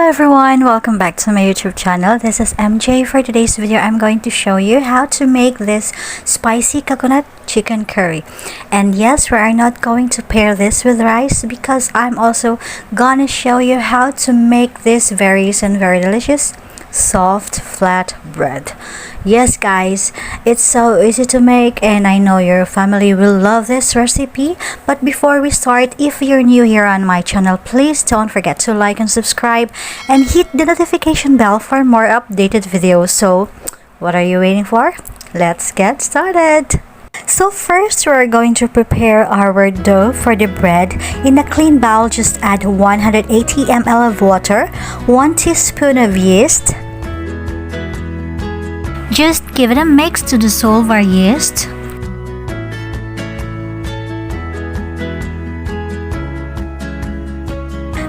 everyone, welcome back to my YouTube channel. This is MJ. For today's video, I'm going to show you how to make this spicy coconut chicken curry. And yes, we are not going to pair this with rice because I'm also gonna show you how to make this very delicious soft flat bread. Yes guys, it's so easy to make and I know your family will love this recipe. But before we start, if you're new here on my channel, please don't forget to like and subscribe and hit the notification bell for more updated videos. So what are you waiting for? Let's get started. So first, we're going to prepare our dough for the bread. In a clean bowl, just add 180 ml of water, 1 teaspoon of yeast. Just give it a mix to dissolve our yeast.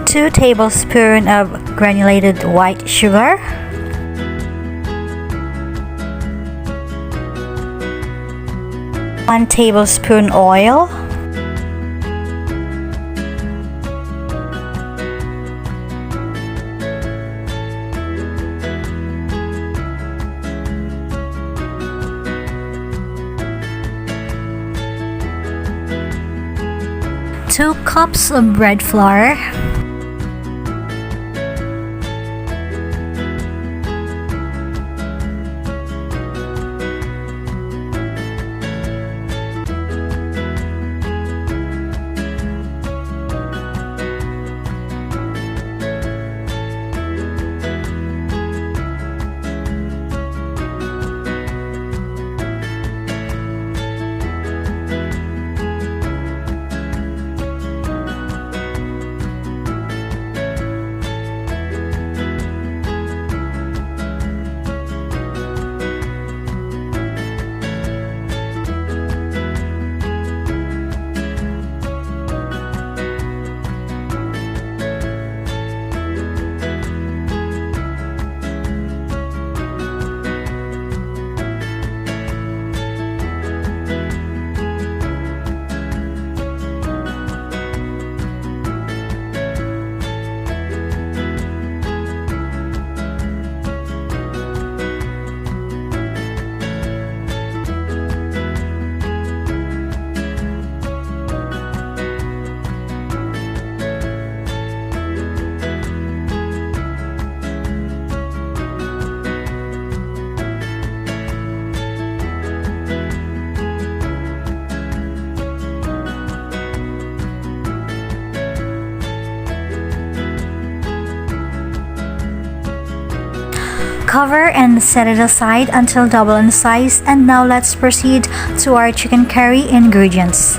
Two tablespoons of granulated white sugar. One tablespoon oil. Two cups of bread flour. Cover and set it aside until double in size. And now let's proceed to our chicken curry ingredients.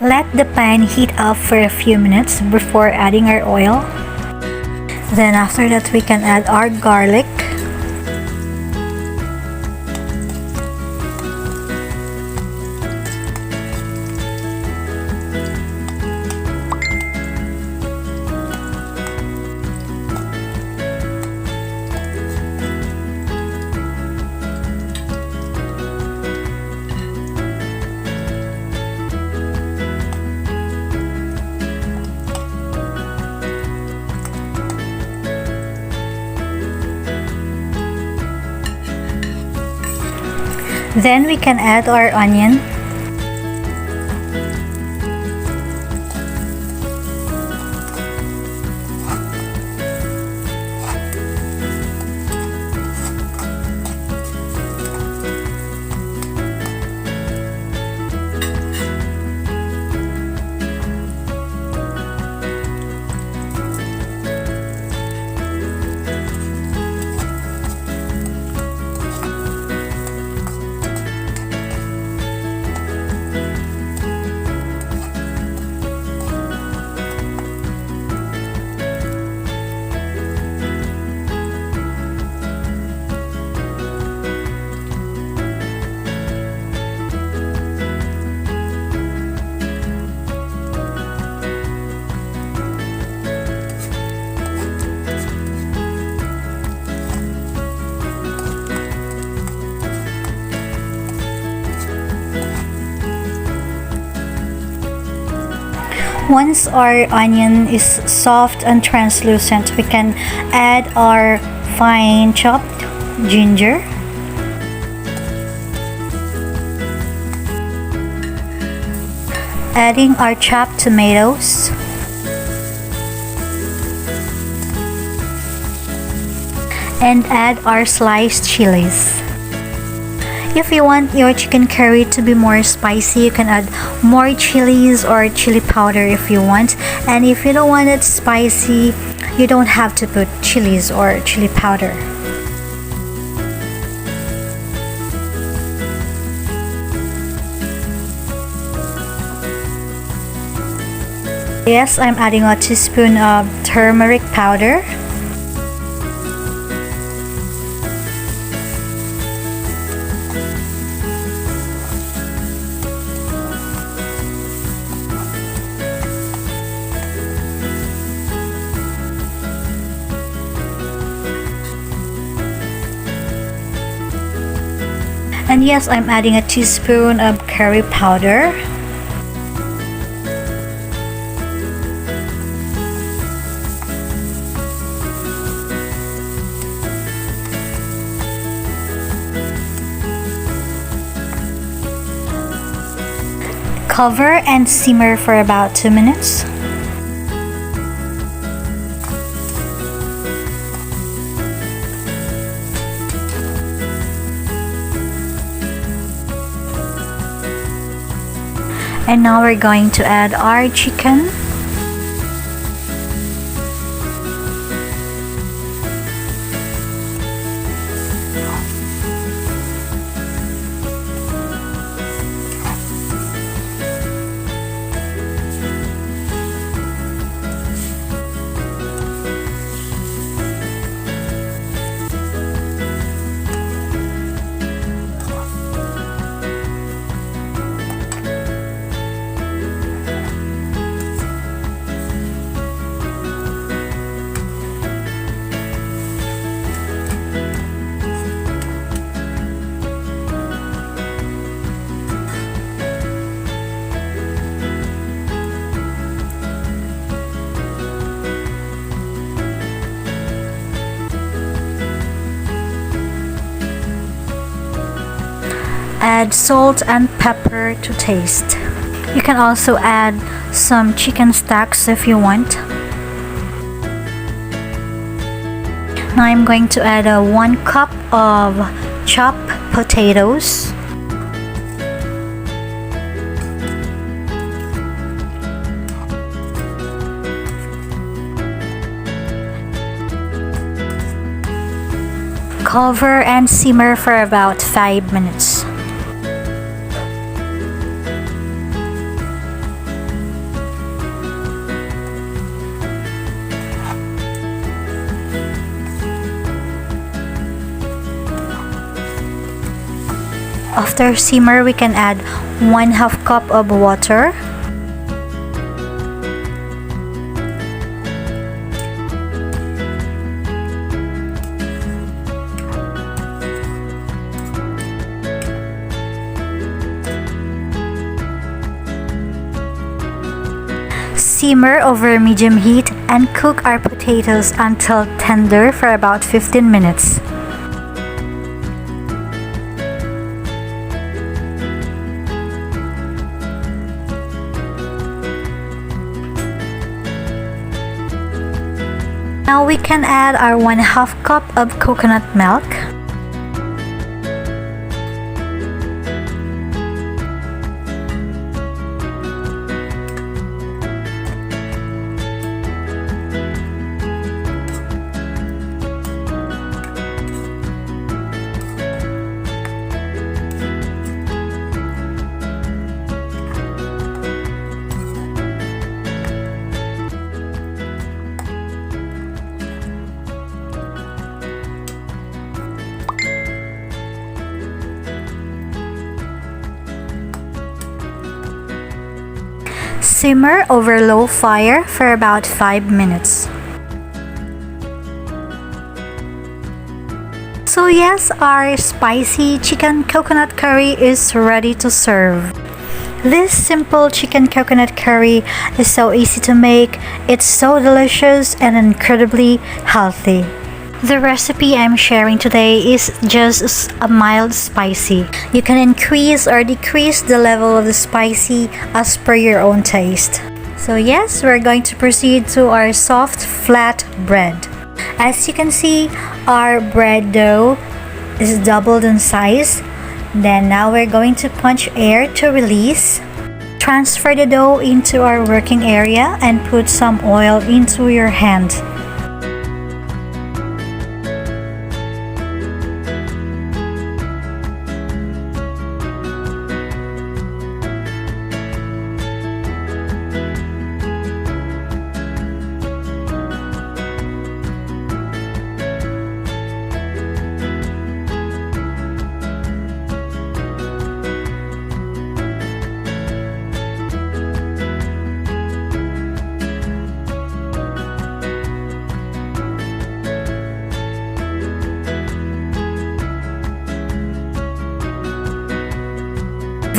Let the pan heat up for a few minutes before adding our oil. Then after that, we can add our garlic. Then we can add our onion. Once our onion is soft and translucent, we can add our fine chopped ginger, adding our chopped tomatoes, and add our sliced chilies. If you want your chicken curry to be more spicy, you can add more chilies or chili powder if you want. And if you don't want it spicy, you don't have to put chilies or chili powder. Yes, I'm adding a teaspoon of turmeric powder. And yes, I'm adding a teaspoon of curry powder. Cover and simmer for about 2 minutes. And now we're going to add our chicken. Add salt and pepper to taste. You can also add some chicken stacks if you want. Now I'm going to add 1 cup of chopped potatoes. Cover and simmer for about 5 minutes. After simmer, we can add 1/2 cup of water. Simmer over medium heat and cook our potatoes until tender for about 15 minutes. Now we can add our 1/2 cup of coconut milk. Simmer over low fire for about 5 minutes. So yes, our spicy chicken coconut curry is ready to serve. This simple chicken coconut curry is so easy to make, it's so delicious and incredibly healthy. The recipe I'm sharing today is just a mild spicy. You can increase or decrease the level of the spicy as per your own taste. So yes, we're going to proceed to our soft flat bread. As you can see, our bread dough is doubled in size. Then now we're going to punch air to release. Transfer the dough into our working area and put some oil into your hand.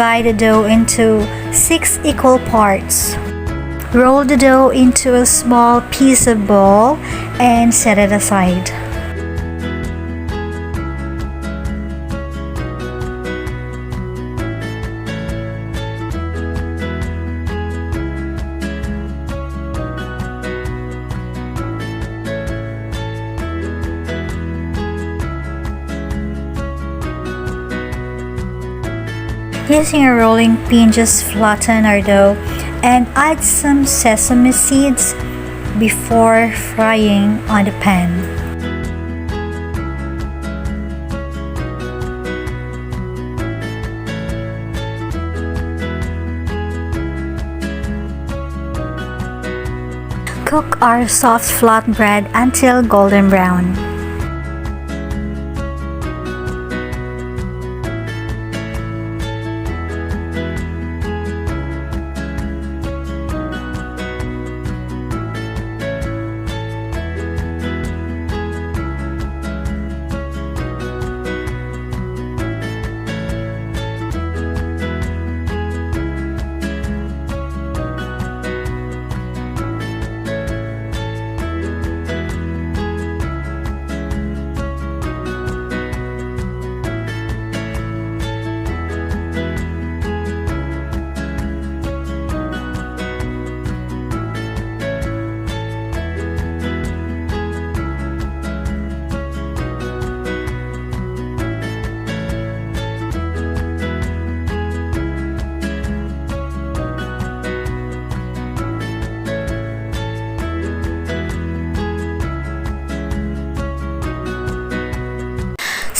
Divide the dough into 6 equal parts. Roll the dough into a small piece of ball and set it aside. Using a rolling pin, just flatten our dough and add some sesame seeds before frying on the pan. Cook our soft flat bread until golden brown.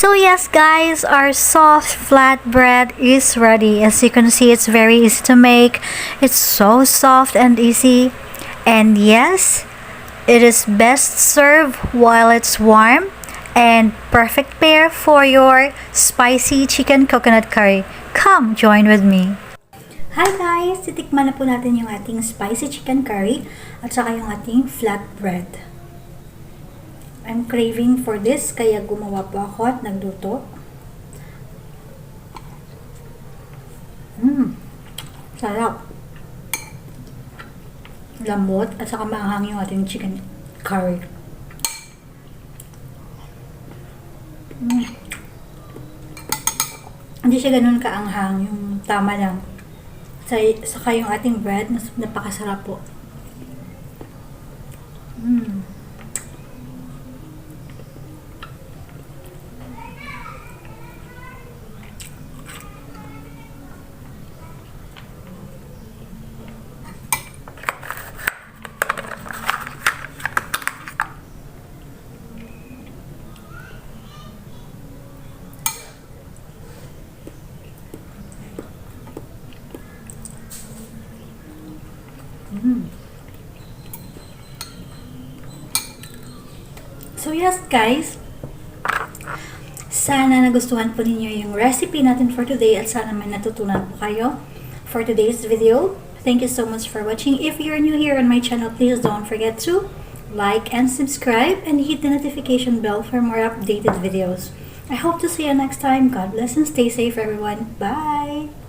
So yes guys, our soft flat bread is ready. As you can see, it's very easy to make. It's so soft and easy. And yes, it is best served while it's warm and perfect pair for your spicy chicken coconut curry. Come join with me. Hi guys! Titikman na po natin yung ating spicy chicken curry at saka yung ating flat bread. I'm craving for this, kaya gumawa po ako at nagluto. Sarap. Lambot at saka maanghang yung ating chicken curry. Hindi siya ganun kaanghang, yung tama lang. Saka yung ating bread, napakasarap po. So yes guys, sana nagustuhan po ninyo yung recipe natin for today at sana may natutunan po kayo for today's video. Thank you so much for watching. If you're new here on my channel, please don't forget to like and subscribe and hit the notification bell for more updated videos. I hope to see you next time. God bless and stay safe everyone. Bye!